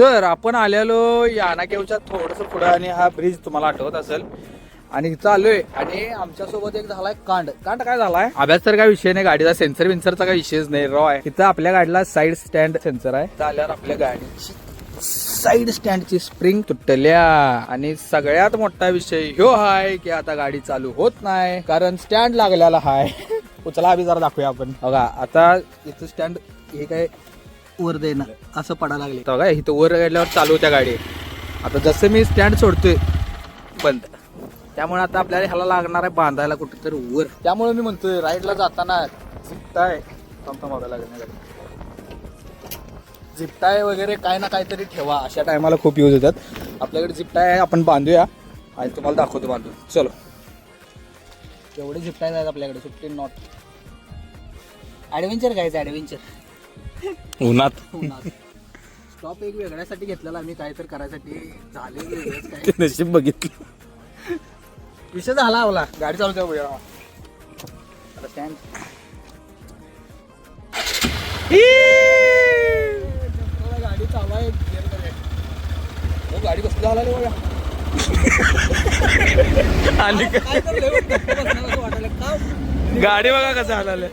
तर आपण आलेलो याना केवच्या थोडंसं पुढं आणि हा ब्रिज तुम्हाला आठवत असेल आणि इथं आलोय आणि आमच्यासोबत एक झालाय कांड काय झालाय अभ्यास तर काय विषय नाही गाडीचा सेन्सर विन्सरचा काही विषयच नाही रॉय इथं आपल्या गाडीला साईड स्टँड सेन्सर आहे झाल्यावर आपल्या गाडीची साईड स्टँडची स्प्रिंग तुटल्या आणि सगळ्यात मोठा विषय ह्यो हाय की आता गाडी चालू होत नाही कारण स्टँड लागलेला हाय उचला आम्ही जरा दाखवूया आपण बघा आता इथं स्टँड हे काय वर देणं असं पडायला लागले बघा इथं वर गेल्यावर चालू होत्या गाडी आता जसं मी स्टँड सोडतोय बंद त्यामुळे आता आपल्याला ह्याला लागणार आहे बांधायला कुठेतरी वर त्यामुळे मी म्हणतोय राईडला जाताना झिपटाय झिपटाय वगैरे काय ना काहीतरी ठेवा अशा टायमाला खूप यूज होतात आपल्याकडे झिपटाय आपण बांधूया आणि तुम्हाला दाखवतो बांधून चलो एवढे झिपटाय आहेत आपल्याकडे 15 नॉट ॲडव्हेंचर काय ॲडव्हेंचर उन्हात स्टॉप एक वेगळ्यासाठी घेतलेला आम्ही काय तर करायसाठी झाले नशीब बघितलं विषय झाला आवला गाडी चालू द्या आता स्टँड गाडी चालू आहे गाडी कसली झाला बघा गाडी बघा कसं आलं